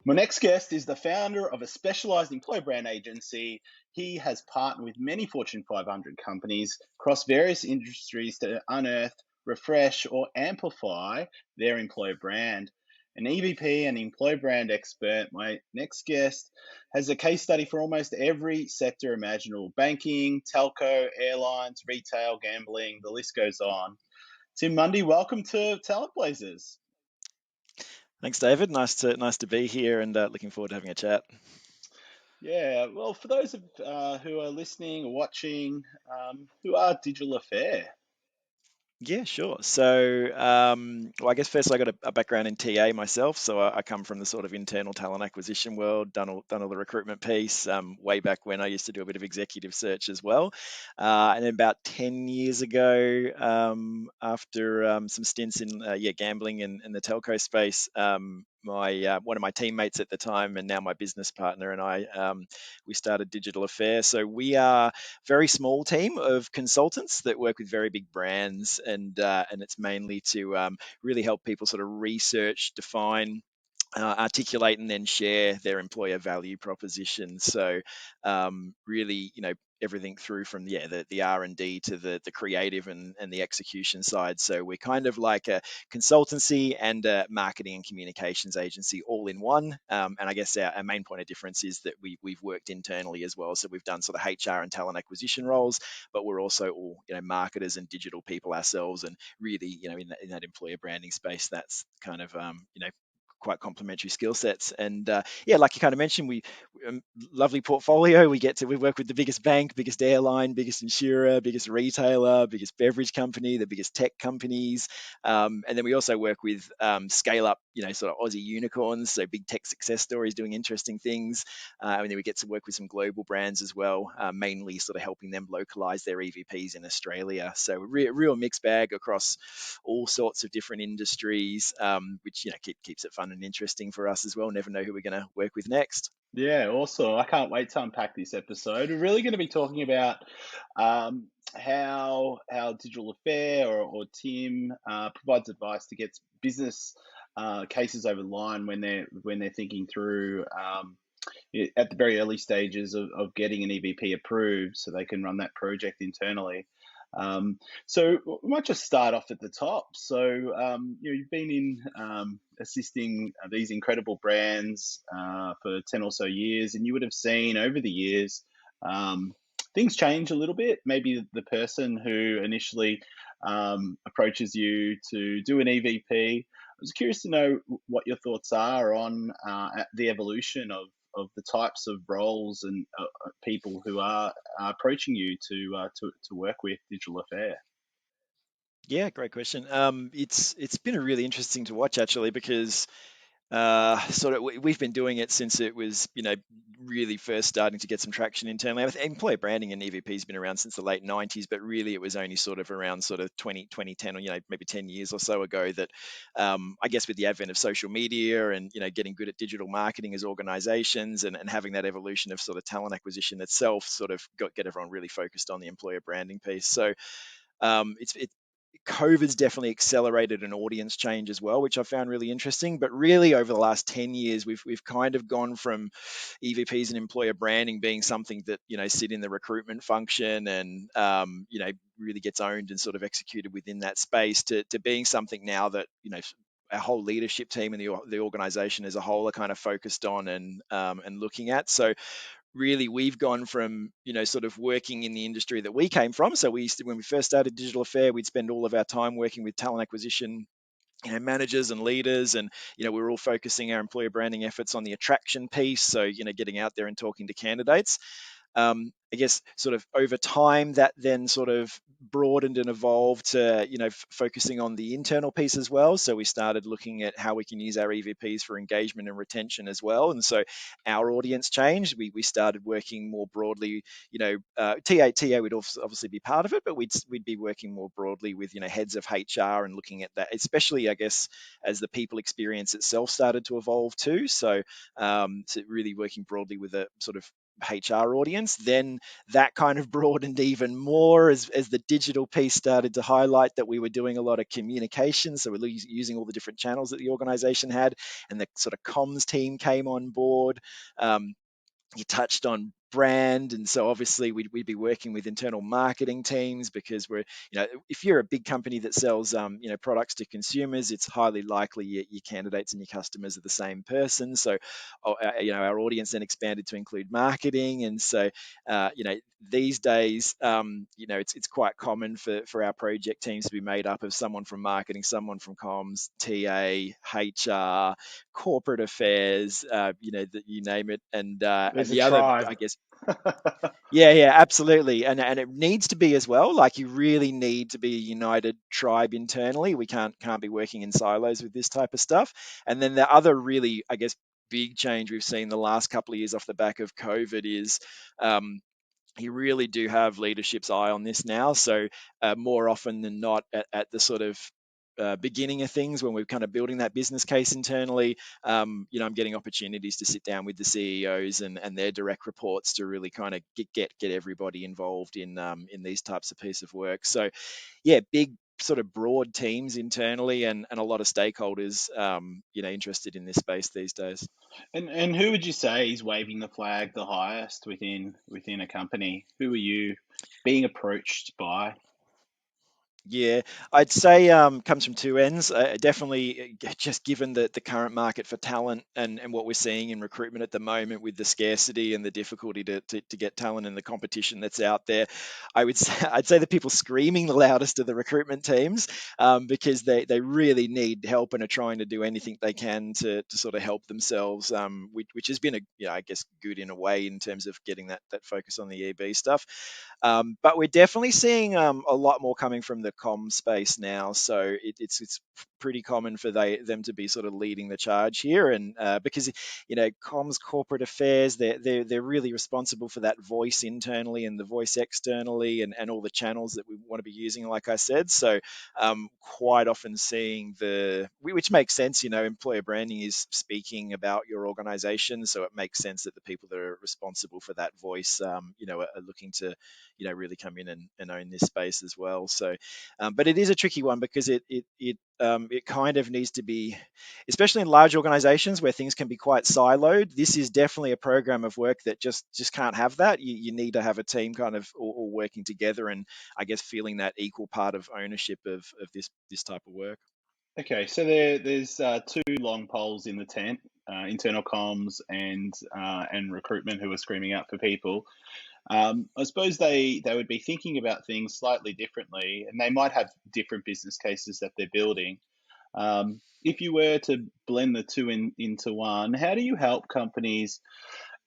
My next guest is the founder of a specialized employer brand agency. He has partnered with many Fortune 500 companies across various industries to unearth, refresh, or amplify their employer brand. An EVP and employer brand expert, my next guest has a case study for almost every sector imaginable: banking, telco, airlines, retail, gambling, the list goes on. Tim Mundy, welcome to Talent Blazers. Thanks, David. Nice to be here, and looking forward to having a chat. Yeah, well, for those who are listening or watching, who are Digital Affair? Yeah, sure. So, well, I guess first I got a background in TA myself, so I come from the sort of internal talent acquisition world, done all the recruitment piece, way back when I used to do a bit of executive search as well, and then about 10 years ago, after some stints in gambling and the telco space, my one of my teammates at the time and now my business partner and I, we started Digital Affair. So we are very small team of consultants that work with very big brands, and it's mainly to really help people sort of research, define, articulate and then share their employer value proposition. So really, everything through from the R&D to the creative and the execution side. So we're kind of like a consultancy and a marketing and communications agency all in one. And I guess our main point of difference is that we've worked internally as well. So we've done sort of HR and talent acquisition roles, but we're also all marketers and digital people ourselves. And really, in that employer branding space, that's kind of quite complementary skill sets. And like you kind of mentioned, we lovely portfolio. We work with the biggest bank, biggest airline, biggest insurer, biggest retailer, biggest beverage company, the biggest tech companies, and then we also work with scale up, sort of Aussie unicorns, so big tech success stories doing interesting things. And then we get to work with some global brands as well, mainly sort of helping them localize their EVPs in Australia. So real mixed bag across all sorts of different industries, which keeps it fun and interesting for us as well. Never know who we're going to work with next. Yeah, also, I can't wait to unpack this episode. We're really going to be talking about how Digital Affair or Tim provides advice to get business cases over the line when they're thinking through at the very early stages of getting an EVP approved, so they can run that project internally. So we might just start off at the top. So you've been in assisting these incredible brands for 10 or so years, and you would have seen over the years things change a little bit. Maybe the person who initially approaches you to do an EVP. I was curious to know what your thoughts are on the evolution of the types of roles and people who are approaching you to work with Digital Affair. Yeah, great question. It's been a really interesting to watch actually because sort of we've been doing it since it was really first starting to get some traction internally. I think employer branding and EVP has been around since the late 90s, but really it was only sort of around sort of 2010 or maybe 10 years or so ago that I guess with the advent of social media and getting good at digital marketing as organizations and having that evolution of sort of talent acquisition itself sort of get everyone really focused on the employer branding piece. So it's COVID's definitely accelerated an audience change as well, which I found really interesting. But really, over the last 10 years, we've kind of gone from EVPs and employer branding being something that sit in the recruitment function and really gets owned and sort of executed within that space to being something now that our whole leadership team and the organization as a whole are kind of focused on and looking at. So really we've gone from sort of working in the industry that we came from. So when we first started Digital Affair, we'd spend all of our time working with talent acquisition managers and leaders, and we're all focusing our employer branding efforts on the attraction piece, so getting out there and talking to candidates. I guess sort of over time that then sort of broadened and evolved to focusing on the internal piece as well. So we started looking at how we can use our EVPs for engagement and retention as well. And so our audience changed. We started working more broadly. TA would obviously be part of it, but we'd be working more broadly with heads of HR and looking at that, especially I guess as the people experience itself started to evolve too. So really working broadly with a sort of HR audience. Then that kind of broadened even more as the digital piece started to highlight that we were doing a lot of communication. So we're using all the different channels that the organization had, and the sort of comms team came on board. You touched on brand, and so obviously we'd be working with internal marketing teams, because we're, if you're a big company that sells products to consumers, it's highly likely your candidates and your customers are the same person. So our audience then expanded to include marketing. And so these days, it's quite common for our project teams to be made up of someone from marketing, someone from comms, TA, HR, corporate affairs, you name it. And There's a the other, tribe. I guess, yeah, absolutely. And it needs to be as well. Like, you really need to be a united tribe internally. We can't be working in silos with this type of stuff. And then the other really, I guess, big change we've seen the last couple of years off the back of COVID is, you really do have leadership's eye on this now. So more often than not, at the sort of beginning of things, when we're kind of building that business case internally, I'm getting opportunities to sit down with the CEOs and their direct reports to really kind of get everybody involved in these types of piece of work. So yeah, big sort of broad teams internally, and a lot of stakeholders interested in this space these days. And who would you say is waving the flag the highest within a company? Who are you being approached by? Yeah, I'd say comes from two ends. Definitely, just given the current market for talent, and what we're seeing in recruitment at the moment, with the scarcity and the difficulty to get talent and the competition that's out there, I'd say the people screaming the loudest are the recruitment teams, because they really need help and are trying to do anything they can to sort of help themselves, which has been I guess, good in a way in terms of getting that focus on the EB stuff. But we're definitely seeing a lot more coming from the comm space now. So it's pretty common for them to be sort of leading the charge here, and because comms, corporate affairs, they're really responsible for that voice internally and the voice externally, and all the channels that we want to be using, like I said. So quite often seeing which makes sense. Employer branding is speaking about your organization, so it makes sense that the people that are responsible for that voice, are looking to really come in and own this space as well. So, but it is a tricky one, because it kind of needs to be, especially in large organizations where things can be quite siloed. This is definitely a program of work that just can't have that. You need to have a team kind of all working together, and I guess feeling that equal part of ownership of this type of work. Okay, so there's two long poles in the tent: internal comms and recruitment, who are screaming out for people. I suppose they would be thinking about things slightly differently, and they might have different business cases that they're building. If you were to blend the two into one, how do you help companies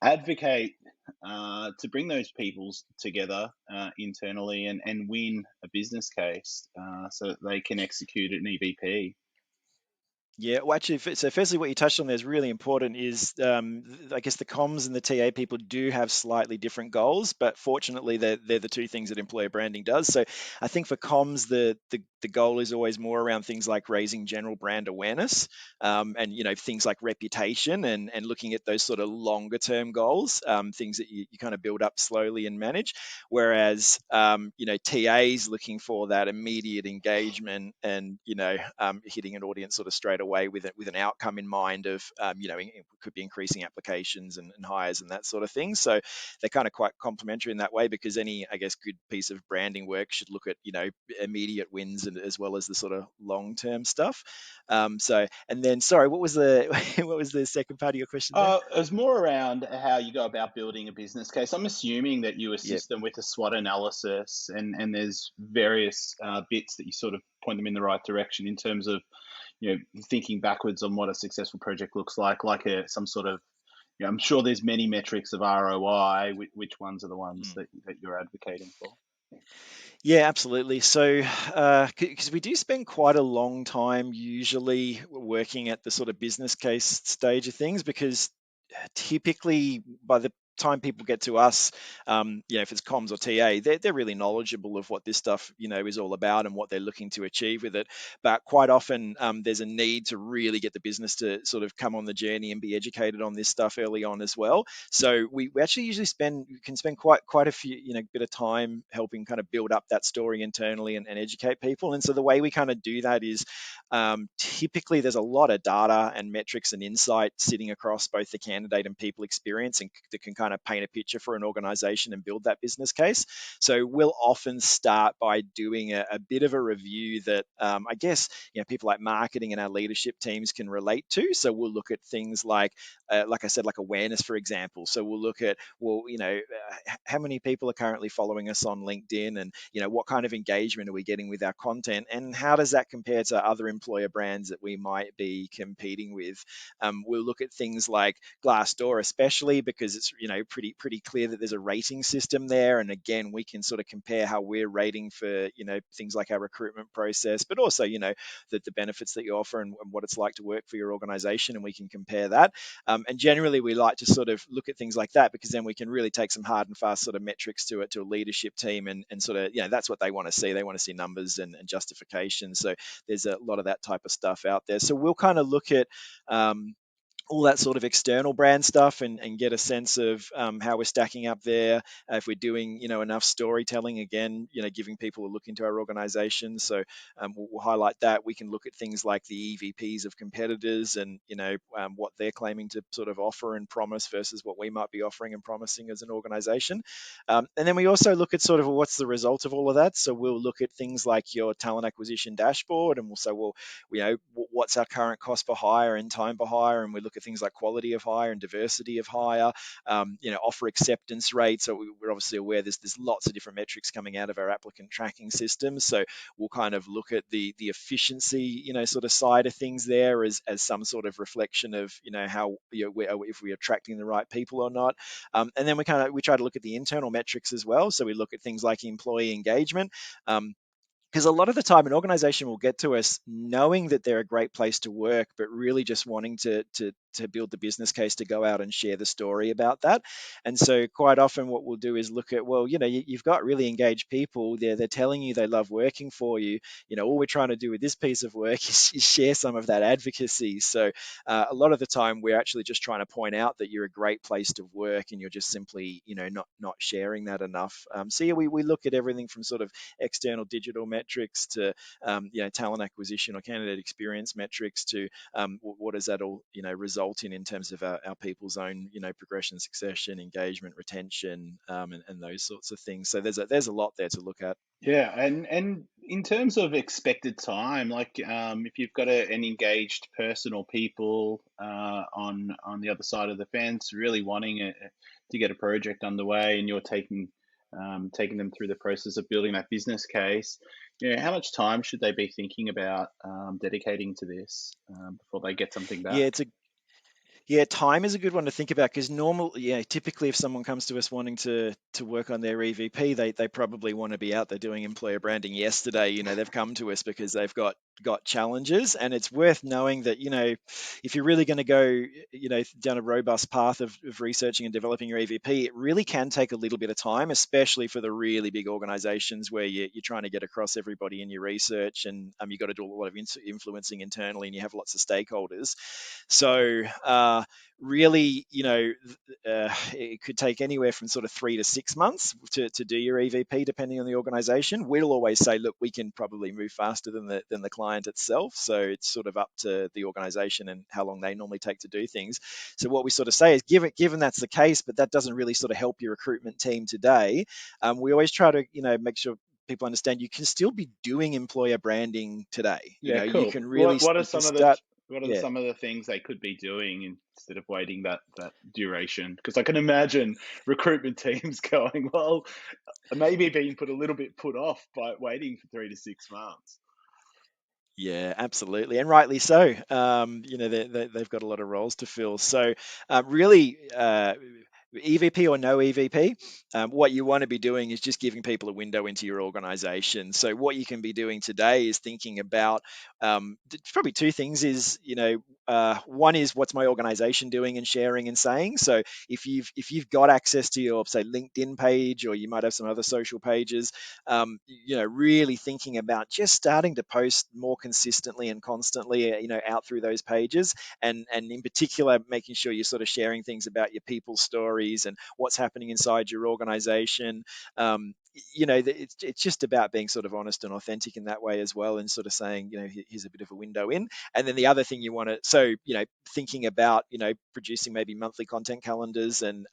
advocate to bring those peoples together internally, and win a business case so that they can execute an EVP? Yeah, well, actually, so firstly, what you touched on there is really important. Is I guess the comms and the TA people do have slightly different goals, but fortunately, they're the two things that employer branding does. So I think for comms, the goal is always more around things like raising general brand awareness, and things like reputation, and looking at those sort of longer term goals, things that you kind of build up slowly and manage. Whereas TAs looking for that immediate engagement, and hitting an audience sort of straight away with an outcome in mind of it could be increasing applications and hires and that sort of thing. So they're kind of quite complementary in that way, because any, I guess, good piece of branding work should look at immediate wins, and as well as the sort of long term stuff. And then, sorry, what was the what was the second part of your question there? It was more around how you go about building a business case. I'm assuming that you Yeah. assist them with a SWOT analysis, and there's various bits that you sort of point them in the right direction in terms of thinking backwards on what a successful project looks like some sort of, I'm sure there's many metrics of ROI. Which ones are the ones that you're advocating for? Yeah, absolutely. So, because we do spend quite a long time usually working at the sort of business case stage of things, because typically by the time people get to us, if it's comms or TA, they're really knowledgeable of what this stuff, is all about and what they're looking to achieve with it. But quite often, there's a need to really get the business to sort of come on the journey and be educated on this stuff early on as well. So we actually usually can spend quite a few, bit of time helping kind of build up that story internally and educate people. And so the way we kind of do that is, typically there's a lot of data and metrics and insight sitting across both the candidate and people experience, and that can kind of paint a picture for an organization and build that business case. So we'll often start by doing a bit of a review that, I guess, people like marketing and our leadership teams can relate to. So we'll look at things like I said, like awareness, for example. So we'll look at, well, how many people are currently following us on LinkedIn, and what kind of engagement are we getting with our content, and how does that compare to other employer brands that we might be competing with. We'll look at things like Glassdoor, especially because it's pretty clear that there's a rating system there, and again, we can sort of compare how we're rating for things like our recruitment process, but also the benefits that you offer and what it's like to work for your organization, and we can compare that. And generally, we like to sort of look at things like that, because then we can really take some hard and fast sort of metrics to a leadership team, and sort of, that's what they want to see. They want to see numbers and justification. So there's a lot of that type of stuff out there. So we'll kind of look at all that sort of external brand stuff, and get a sense of how we're stacking up there. If we're doing enough storytelling, again, giving people a look into our organization. So we'll highlight that. We can look at things like the EVPs of competitors, and what they're claiming to sort of offer and promise versus what we might be offering and promising as an organization. And then we also look at sort of what's the result of all of that. So we'll look at things like your talent acquisition dashboard, and we'll say, well, what's our current cost per hire and time per hire, and we look at things like quality of hire and diversity of hire, offer acceptance rates. So we're obviously aware there's lots of different metrics coming out of our applicant tracking system. So we'll kind of look at the efficiency, sort of side of things there as some sort of reflection of, how, if we're attracting the right people or not. And then we try to look at the internal metrics as well. So we look at things like employee engagement. Because a lot of the time an organization will get to us knowing that they're a great place to work, but really just wanting to build the business case to go out and share the story about that. And so quite often what we'll do is look at, well, you've got really engaged people. They're telling you they love working for you. All we're trying to do with this piece of work is share some of that advocacy. So a lot of the time we're actually just trying to point out that you're a great place to work, and you're just simply, not sharing that enough. So yeah, we look at everything from sort of external digital metrics to talent acquisition or candidate experience metrics to what does that all result in terms of our people's own progression, succession, engagement, retention, and those sorts of things. So there's a lot there to look at. Yeah, and in terms of expected time, like if you've got an engaged person or people on the other side of the fence, really wanting to get a project underway, and you're taking them through the process of building that business case, how much time should they be thinking about dedicating to this before they get something Yeah, back? time is a good one to think about, because typically if someone comes to us wanting to work on their EVP, they probably want to be out there doing employer branding yesterday. They've come to us because they've got challenges, and it's worth knowing that if you're really going to go down a robust path of researching and developing your EVP, it really can take a little bit of time, especially for the really big organizations where you're trying to get across everybody in your research, and you've got to do a lot of influencing internally, and you have lots of stakeholders. So really, it could take anywhere from sort of 3 to 6 months to do your EVP, depending on the organization. We'll always say, look, we can probably move faster than the client itself. So it's sort of up to the organization and how long they normally take to do things. So what we sort of say is, given that's the case, but that doesn't really sort of help your recruitment team today, we always try to, make sure people understand you can still be doing employer branding today. Yeah, You cool. can really, What are you can some of the start. Yeah. some of the things they could be doing instead of waiting that duration? Because I can imagine recruitment teams going, well, maybe being put off by waiting for 3 to 6 months. Yeah, absolutely, and rightly so. They've got a lot of roles to fill. So, really, EVP or no EVP, what you want to be doing is just giving people a window into your organization. So, what you can be doing today is thinking about probably two things: is one is what's my organization doing and sharing and saying. So if you've got access to your, say, LinkedIn page, or you might have some other social pages, really thinking about just starting to post more consistently and constantly, out through those pages, and in particular making sure you're sort of sharing things about your people's stories and what's happening inside your organization. It's just about being sort of honest and authentic in that way as well, and sort of saying, here's a bit of a window in. And then the other thing you want to, so thinking about producing maybe monthly content calendars, and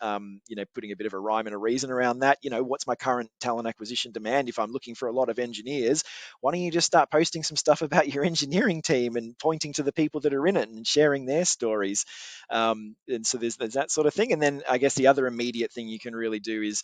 putting a bit of a rhyme and a reason around that. What's my current talent acquisition demand? If I'm looking for a lot of engineers, why don't you just start posting some stuff about your engineering team and pointing to the people that are in it and sharing their stories. And so there's that sort of thing. And then I guess the other immediate thing you can really do is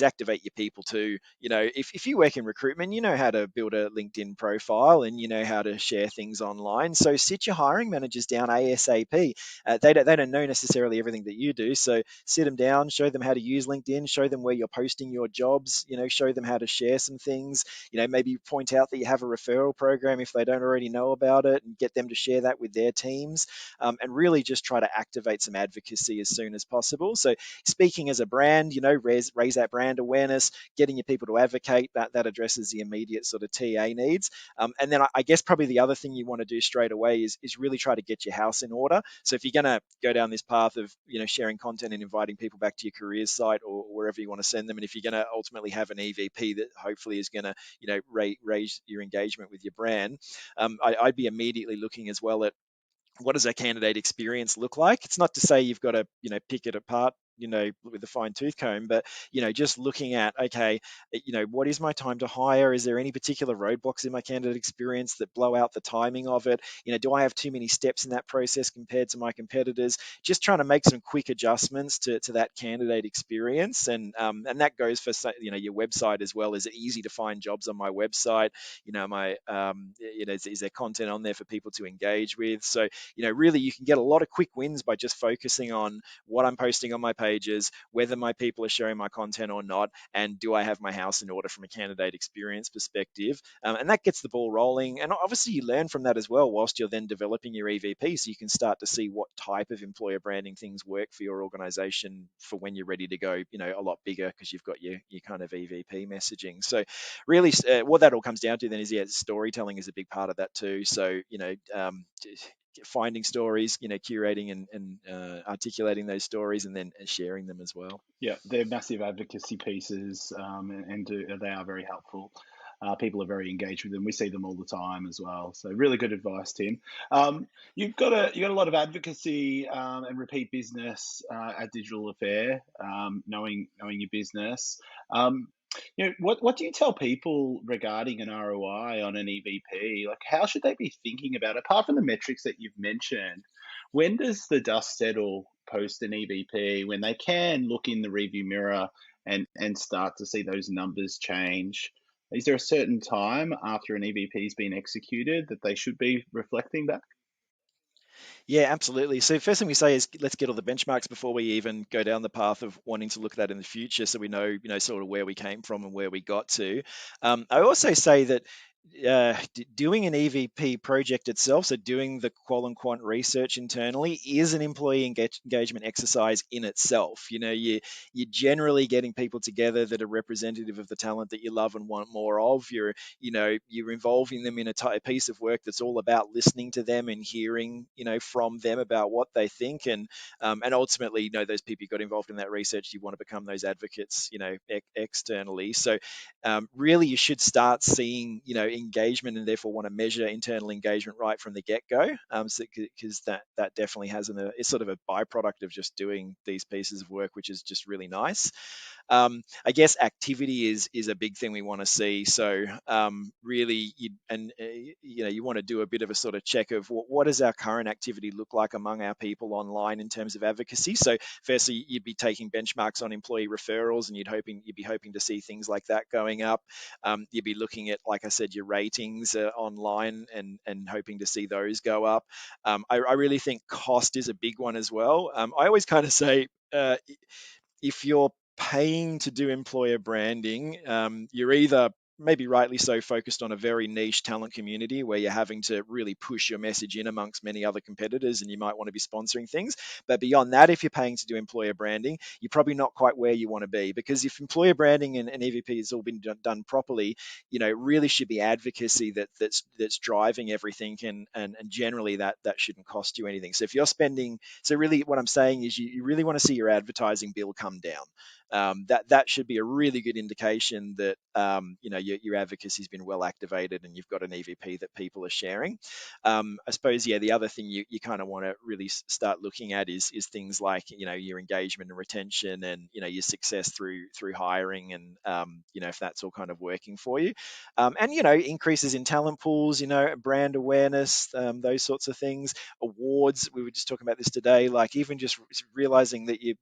activate your people too. If you work in recruitment, you know how to build a LinkedIn profile, and you know how to share things online. So sit your hiring managers down ASAP. They don't know necessarily everything that you do. So sit them down, show them how to use LinkedIn, show them where you're posting your jobs, show them how to share some things, maybe point out that you have a referral program if they don't already know about it, and get them to share that with their teams, and really just try to activate some advocacy as soon as possible. So speaking as a brand, raise that brand awareness, getting your people to advocate, that addresses the immediate sort of TA needs. And then I guess probably the other thing you want to do straight away is really try to get your house in order. So if you're going to go down this path of sharing content and inviting people back to your careers site, or wherever you want to send them, and if you're going to ultimately have an EVP that hopefully is going to raise your engagement with your brand, I'd be immediately looking as well at what does a candidate experience look like. It's not to say you've got to pick it apart with a fine tooth comb, but just looking at, okay, what is my time to hire? Is there any particular roadblocks in my candidate experience that blow out the timing of it? Do I have too many steps in that process compared to my competitors? Just trying to make some quick adjustments to that candidate experience. And that goes for your website as well. Is it easy to find jobs on my website? Is there content on there for people to engage with? So really you can get a lot of quick wins by just focusing on what I'm posting on my pages, whether my people are sharing my content or not, and do I have my house in order from a candidate experience perspective. And that gets the ball rolling. And obviously you learn from that as well whilst you're then developing your EVP, so you can start to see what type of employer branding things work for your organization for when you're ready to go, a lot bigger, because you've got your kind of EVP messaging. So really what that all comes down to then is, storytelling is a big part of that too. So, finding stories, curating and articulating those stories, and then sharing them as well. Yeah, they're massive advocacy pieces, they are very helpful. People are very engaged with them. We see them all the time as well. So really good advice, Tim. You got a lot of advocacy and repeat business at Digital Affair, knowing your business. What do you tell people regarding an ROI on an EVP? Like, how should they be thinking about it? Apart from the metrics that you've mentioned, when does the dust settle post an EVP, when they can look in the review mirror and start to see those numbers change? Is there a certain time after an EVP's been executed that they should be reflecting back? Yeah, absolutely. So first thing we say is let's get all the benchmarks before we even go down the path of wanting to look at that in the future, so we know, sort of where we came from and where we got to. I also say that doing an EVP project itself, so doing the qual and quant research internally, is an employee engagement exercise in itself. You're generally getting people together that are representative of the talent that you love and want more of. You're involving them in a piece of work that's all about listening to them and hearing, from them about what they think, and ultimately, those people you got involved in that research, you want to become those advocates, externally. So really, you should start seeing, engagement, and therefore want to measure internal engagement right from the get-go, because that definitely has it's sort of a byproduct of just doing these pieces of work, which is just really nice. I guess activity is a big thing we want to see. So really, you want to do a bit of a sort of check of what does our current activity look like among our people online in terms of advocacy. So firstly, you'd be taking benchmarks on employee referrals, and you'd be hoping to see things like that going up. You'd be looking at, like I said, your ratings online, and hoping to see those go up. I really think cost is a big one as well. I always kind of say, if you're paying to do employer branding, you're either maybe rightly so, focused on a very niche talent community where you're having to really push your message in amongst many other competitors, and you might want to be sponsoring things. But beyond that, if you're paying to do employer branding, you're probably not quite where you want to be, because if employer branding and EVP has all been done properly, it really should be advocacy that's driving everything, and generally that shouldn't cost you anything. So if you're spending, so really what I'm saying is you really want to see your advertising bill come down. That should be a really good indication that your advocacy has been well activated and you've got an EVP that people are sharing. I suppose, yeah, the other thing you kind of want to really start looking at is things like your engagement and retention, and your success through hiring, and if that's all kind of working for you, and increases in talent pools, brand awareness, those sorts of things. Awards, we were just talking about this today, like even just realizing that you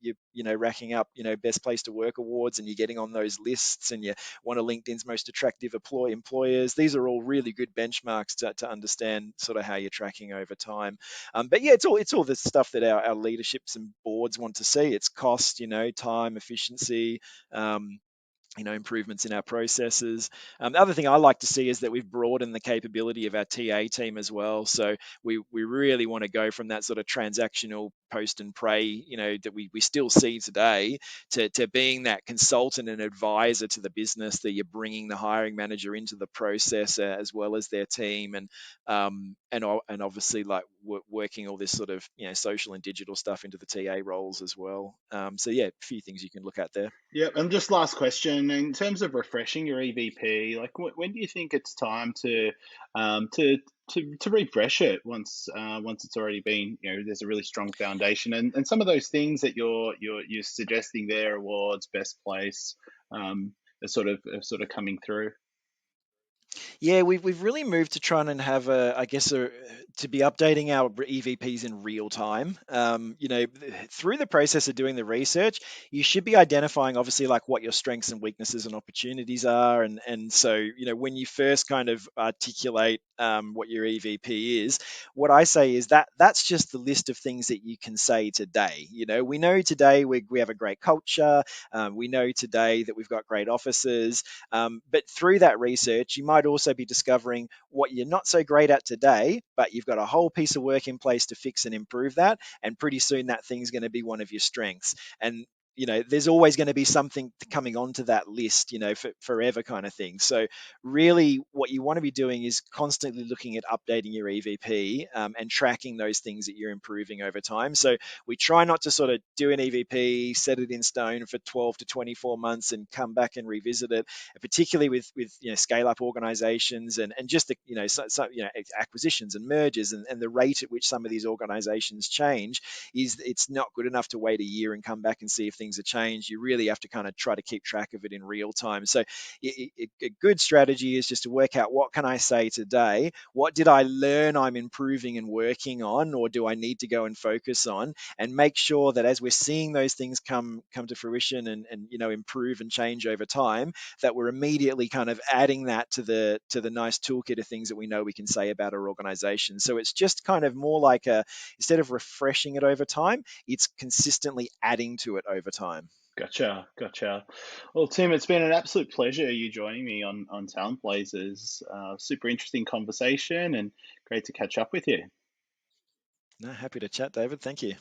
racking up best place to work awards, and you're getting on those lists, and you one of LinkedIn's most attractive employers. These are all really good benchmarks to understand sort of how you're tracking over time. But yeah, it's all the stuff that our leaderships and boards want to see. It's cost, time, efficiency, improvements in our processes. The other thing I like to see is that we've broadened the capability of our TA team as well. So we really want to go from that sort of transactional post and pray, that we still see today, to being that consultant and advisor to the business, that you're bringing the hiring manager into the process, as well as their team, and obviously like working all this sort of social and digital stuff into the TA roles as well. So yeah, a few things you can look at there. Yeah, and just last question, in terms of refreshing your EVP, like when do you think it's time to um, to to refresh it once it's already been, there's a really strong foundation, and some of those things that you're suggesting there, awards, best place, are sort of coming through. Yeah, we've really moved to trying and have to be updating our EVPs in real time. Through the process of doing the research, you should be identifying obviously like what your strengths and weaknesses and opportunities are, and so when you first kind of articulate what your EVP is, what I say is that that's just the list of things that you can say today. We know today we have a great culture. We know today that we've got great officers. But through that research, you might also be discovering what you're not so great at today, but you've got a whole piece of work in place to fix and improve that. And pretty soon that thing's going to be one of your strengths. And there's always going to be something coming onto that list, for forever kind of thing. So really what you want to be doing is constantly looking at updating your EVP, and tracking those things that you're improving over time. So we try not to sort of do an EVP, set it in stone for 12 to 24 months and come back and revisit it, particularly with scale up organizations, and just the acquisitions and mergers, and the rate at which some of these organizations change, is it's not good enough to wait a year and come back and see if things have changed. You really have to kind of try to keep track of it in real time. So a good strategy is just to work out, what can I say today, what did I learn I'm improving and working on, or do I need to go and focus on, and make sure that as we're seeing those things come to fruition, and improve and change over time, that we're immediately kind of adding that to the nice toolkit of things that we know we can say about our organization. So it's just kind of more like instead of refreshing it over time, it's consistently adding to it over time. Gotcha, gotcha. Well, Tim, it's been an absolute pleasure you joining me on Talent Blazers. Super interesting conversation and great to catch up with you. No, happy to chat, David. Thank you.